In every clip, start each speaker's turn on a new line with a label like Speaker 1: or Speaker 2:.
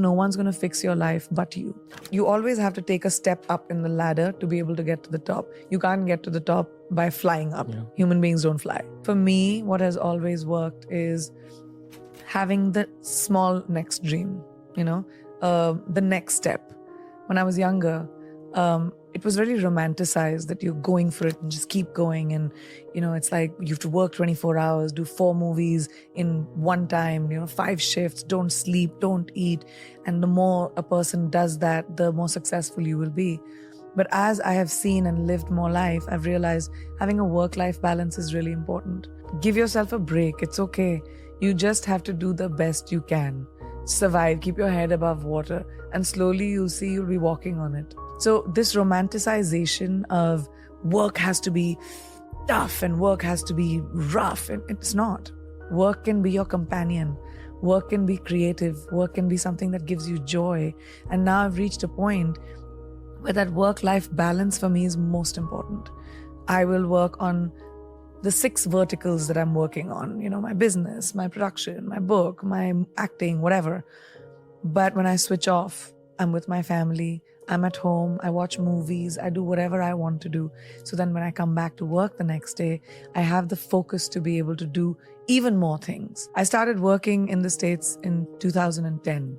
Speaker 1: no one's going to fix your life but you. You always have to take a step up in the ladder to be able to get to the top. You can't get to the top by flying up. Yeah. Human beings don't fly. For me, what has always worked is having the small next dream, the next step. When I was younger, it was very romanticized that you're going for it and just keep going. And, it's like you have to work 24 hours, do 4 movies in one time, 5 shifts, don't sleep, don't eat. And the more a person does that, the more successful you will be. But as I have seen and lived more life, I've realized having a work-life balance is really important. Give yourself a break. It's okay. You just have to do the best you can. Survive, keep your head above water, and slowly you'll see you'll be walking on it. So this romanticization of work has to be tough and work has to be rough, and it's not. Work can be your companion. Work can be creative. Work can be something that gives you joy. And now I've reached a point where that work-life balance for me is most important. I will work on the 6 verticals that I'm working on, my business, my production, my book, my acting, whatever. But when I switch off, I'm with my family, I'm at home, I watch movies, I do whatever I want to do. So then when I come back to work the next day, I have the focus to be able to do even more things. I started working in the States in 2010.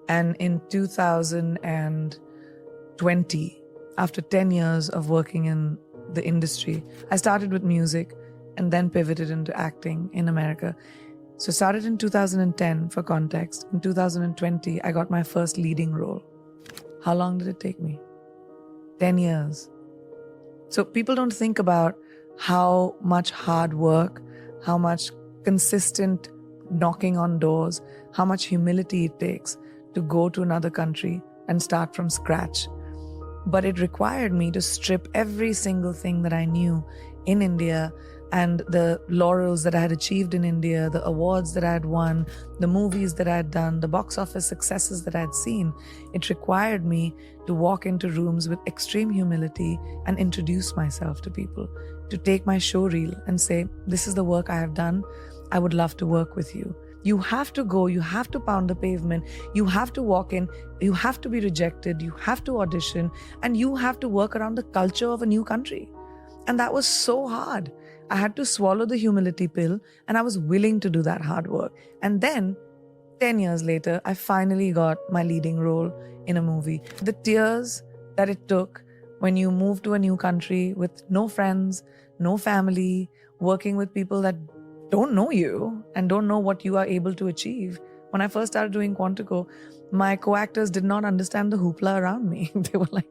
Speaker 1: And in 2020, after 10 years of working in the industry, I started with music and then pivoted into acting in America. So I started in 2010 for context. In 2020, I got my first leading role. How long did it take me? 10 years. So people don't think about how much hard work, how much consistent knocking on doors, how much humility it takes to go to another country and start from scratch. But it required me to strip every single thing that I knew in India and the laurels that I had achieved in India, the awards that I had won, the movies that I had done, the box office successes that I had seen. It required me to walk into rooms with extreme humility and introduce myself to people, to take my show reel and say, this is the work I have done. I would love to work with you. You have to go, you have to pound the pavement, you have to walk in, you have to be rejected, you have to audition, and you have to work around the culture of a new country. And that was so hard. I had to swallow the humility pill, and I was willing to do that hard work. And then, 10 years later, I finally got my leading role in a movie. The tears that it took when you move to a new country with no friends, no family, working with people that don't know you and don't know what you are able to achieve. When I first started doing Quantico, my co-actors did not understand the hoopla around me. They were like,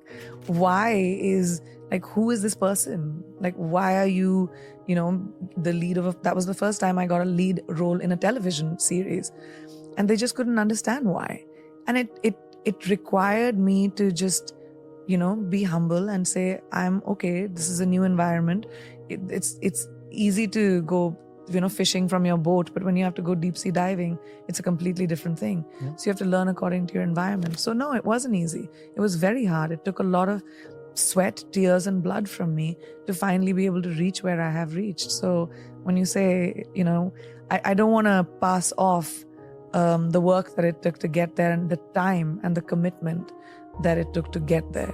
Speaker 1: who is this person? Like, why are you, the lead of that was the first time I got a lead role in a television series. And they just couldn't understand why. And it required me to just, be humble and say, I'm okay. This is a new environment. It's easy to go fishing from your boat, but when you have to go deep sea diving, it's a completely different thing. Yeah. So you have to learn according to your environment. So no, it wasn't easy. It was very hard. It took a lot of sweat, tears, and blood from me to finally be able to reach where I have reached. So when you say, I don't want to pass off the work that it took to get there and the time and the commitment that it took to get there.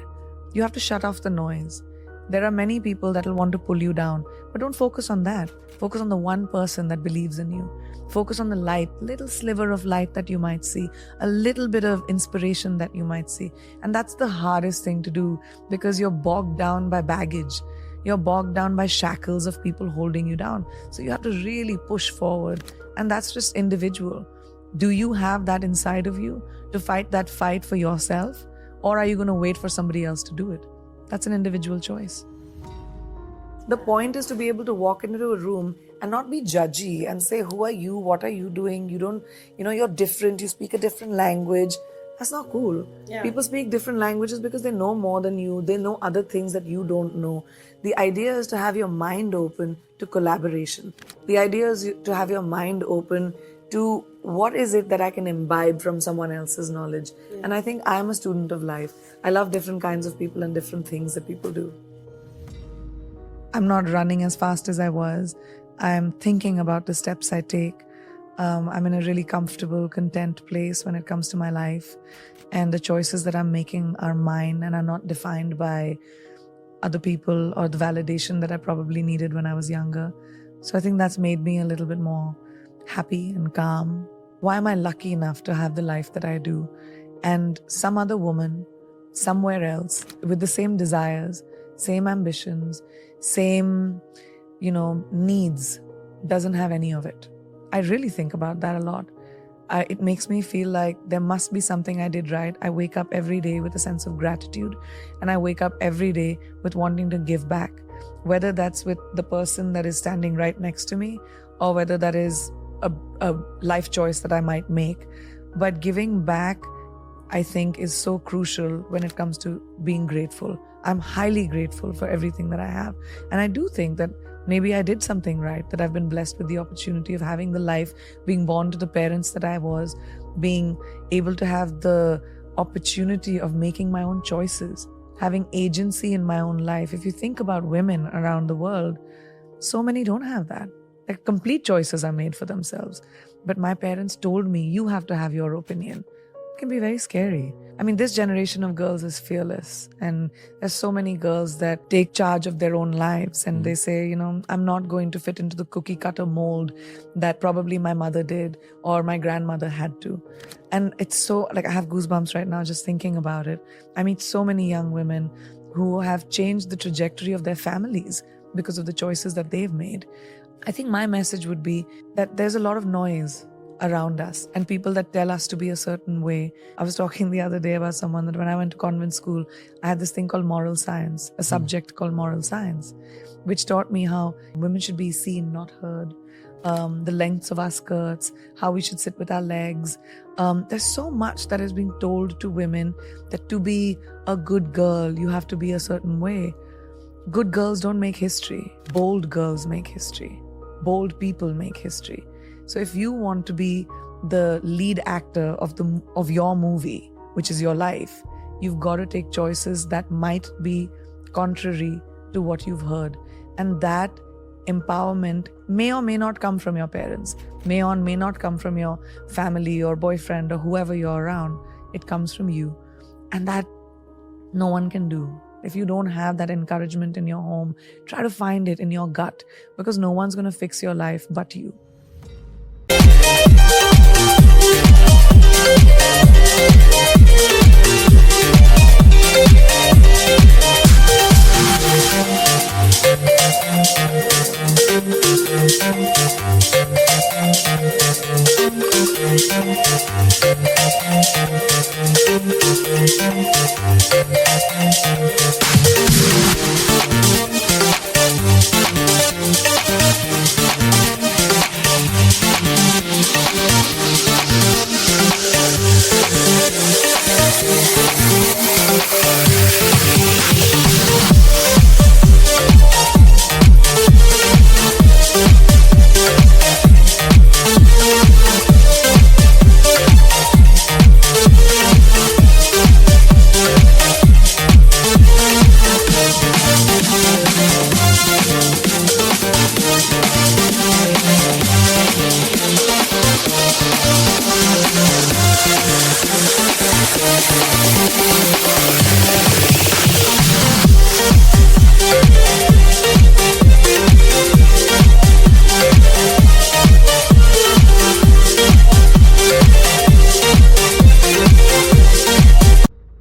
Speaker 1: You have to shut off the noise. There are many people that will want to pull you down, but don't focus on that. Focus on the one person that believes in you. Focus on the light, little sliver of light that you might see, a little bit of inspiration that you might see. And that's the hardest thing to do because you're bogged down by baggage. You're bogged down by shackles of people holding you down. So you have to really push forward. And that's just individual. Do you have that inside of you to fight that fight for yourself? Or are you going to wait for somebody else to do it? That's an individual choice. The point is to be able to walk into a room and not be judgy and say, who are you? What are you doing? You don't, you're different. You speak a different language. That's not cool. Yeah. People speak different languages because they know more than you. They know other things that you don't know. The idea is to have your mind open to collaboration. The idea is to have your mind open to what is it that I can imbibe from someone else's knowledge. Yeah. And I think I'm a student of life. I love different kinds of people and different things that people do. I'm not running as fast as I was. I'm thinking about the steps I take. I'm in a really comfortable, content place when it comes to my life. And the choices that I'm making are mine and are not defined by other people or the validation that I probably needed when I was younger. So I think that's made me a little bit more happy and calm. Why am I lucky enough to have the life that I do? And some other woman somewhere else with the same desires, same ambitions, same, needs doesn't have any of it. I really think about that a lot. It makes me feel like there must be something I did right. I wake up every day with a sense of gratitude, and I wake up every day with wanting to give back, whether that's with the person that is standing right next to me or whether that is a life choice that I might make. But giving back, I think, is so crucial when it comes to being grateful. I'm highly grateful for everything that I have. And I do think that maybe I did something right, that I've been blessed with the opportunity of having the life, being born to the parents that I was, being able to have the opportunity of making my own choices, having agency in my own life. If you think about women around the world, so many don't have that. Like, complete choices are made for themselves. But my parents told me, you have to have your opinion. It can be very scary. I mean, this generation of girls is fearless, and there's so many girls that take charge of their own lives, and they say, I'm not going to fit into the cookie cutter mold that probably my mother did or my grandmother had to. And it's so, I have goosebumps right now just thinking about it. I meet so many young women who have changed the trajectory of their families because of the choices that they've made. I think my message would be that there's a lot of noise around us and people that tell us to be a certain way. I was talking the other day about someone that when I went to convent school, I had this thing called moral science, a subject called moral science, which taught me how women should be seen, not heard, the lengths of our skirts, how we should sit with our legs. There's so much that is being told to women that to be a good girl, you have to be a certain way. Good girls don't make history. Bold girls make history. Bold people make history. So if you want to be the lead actor of your movie, which is your life, you've got to take choices that might be contrary to what you've heard. And that empowerment may or may not come from your parents, may or may not come from your family or boyfriend or whoever you're around. It comes from you. And that no one can do. If you don't have that encouragement in your home, try to find it in your gut, because no one's going to fix your life but you.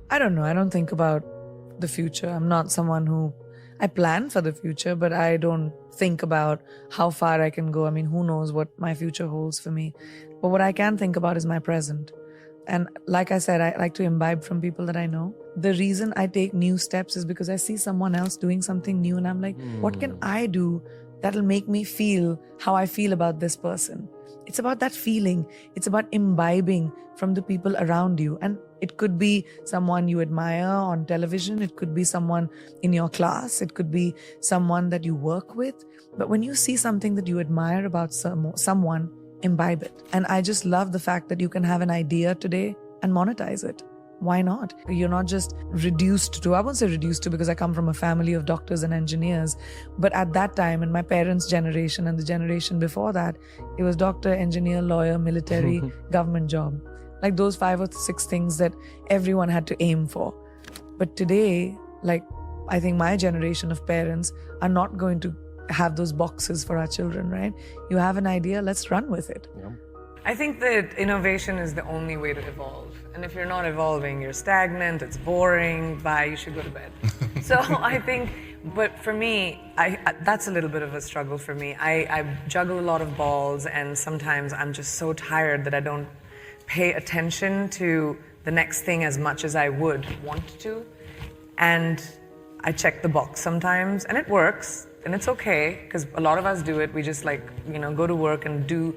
Speaker 1: I don't know. I don't think about the future. I'm not someone who, I plan for the future, but I don't think about how far I can go. I mean, who knows what my future holds for me. But what I can think about is my present. And like I said, I like to imbibe from people that I know. The reason I take new steps is because I see someone else doing something new and I'm like, what can I do that'll make me feel how I feel about this person? It's about that feeling. It's about imbibing from the people around you. And it could be someone you admire on television. It could be someone in your class. It could be someone that you work with. But when you see something that you admire about someone, imbibe it. And I just love the fact that you can have an idea today and monetize it. Why not? You're not just reduced to, I won't say reduced to because I come from a family of doctors and engineers, but at that time, in my parents' generation and the generation before that, it was doctor, engineer, lawyer, military, government job. Like those 5 or 6 things that everyone had to aim for. But today, like, I think my generation of parents are not going to have those boxes for our children, right? You have an idea, let's run with it.
Speaker 2: Yeah.
Speaker 3: I think that innovation is the only way to evolve. And if you're not evolving, you're stagnant, it's boring, bye, you should go to bed. So I think, but for me, that's a little bit of a struggle for me. I juggle a lot of balls, and sometimes I'm just so tired that I don't pay attention to the next thing as much as I would want to. And I check the box sometimes, and it works, and it's okay, because a lot of us do it. We just go to work and do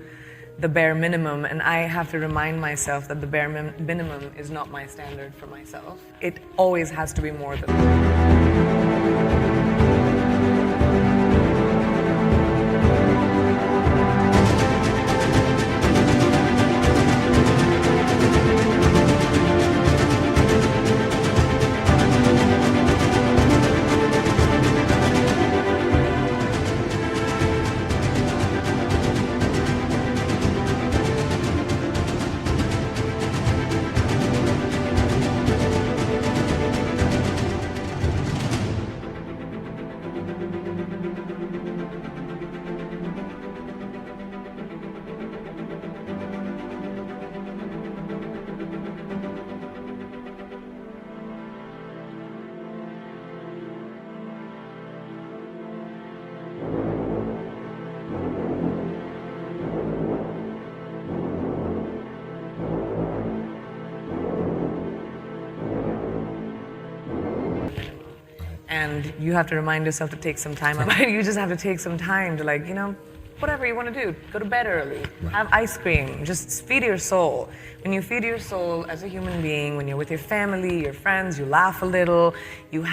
Speaker 3: the bare minimum, and I have to remind myself that the bare minimum is not my standard for myself. It always has to be more than that. And you have to remind yourself to take some time out. You just have to take some time to whatever you want to do. Go to bed early. Right. Have ice cream. Just feed your soul. When you feed your soul as a human being, when you're with your family, your friends, you laugh a little, you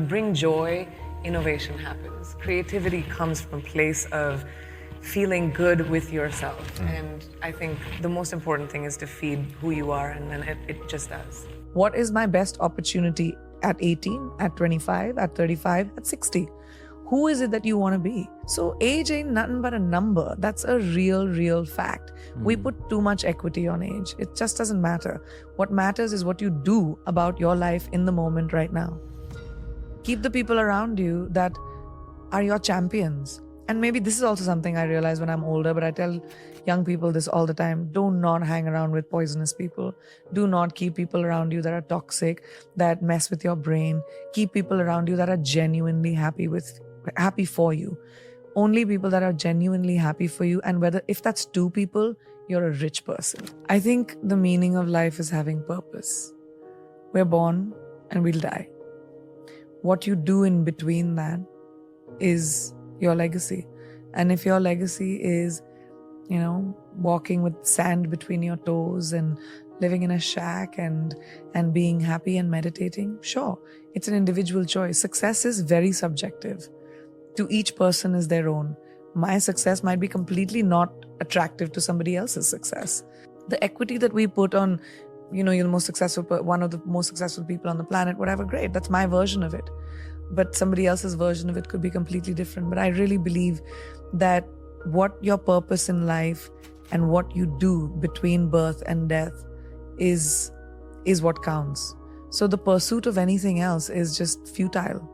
Speaker 3: bring joy, innovation happens. Creativity comes from a place of feeling good with yourself. And I think the most important thing is to feed who you are, and then it just does.
Speaker 1: What is my best opportunity at 18, at 25, at 35, at 60? Who is it that you want to be? So age ain't nothing but a number. That's a real fact. We put too much equity on age. It just doesn't matter. What matters is what you do about your life in the moment right now. Keep the people around you that are your champions. And maybe this is also something I realize when I'm older, but I tell young people this all the time. Do not hang around with poisonous people. Do not keep people around you that are toxic, that mess with your brain. Keep people around you that are genuinely happy for you. Only people that are genuinely happy for you. And if that's 2 people, you're a rich person. I think the meaning of life is having purpose. We're born and we'll die. What you do in between that is your legacy. And if your legacy is, walking with sand between your toes and living in a shack and being happy and meditating, sure, it's an individual choice. Success is very subjective. To each person is their own. My success might be completely not attractive to somebody else's success. The equity that we put on, you're the most successful, one of the most successful people on the planet, whatever, great. That's my version of it. But somebody else's version of it could be completely different. But I really believe that what your purpose in life and what you do between birth and death is what counts. So the pursuit of anything else is just futile.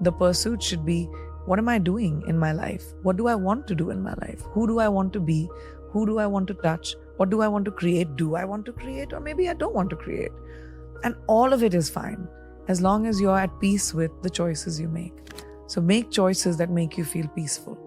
Speaker 1: The pursuit should be, what am I doing in my life? What do I want to do in my life? Who do I want to be? Who do I want to touch? What do I want to create? Do I want to create? Or maybe I don't want to create. And all of it is fine, as long as you're at peace with the choices you make. So make choices that make you feel peaceful.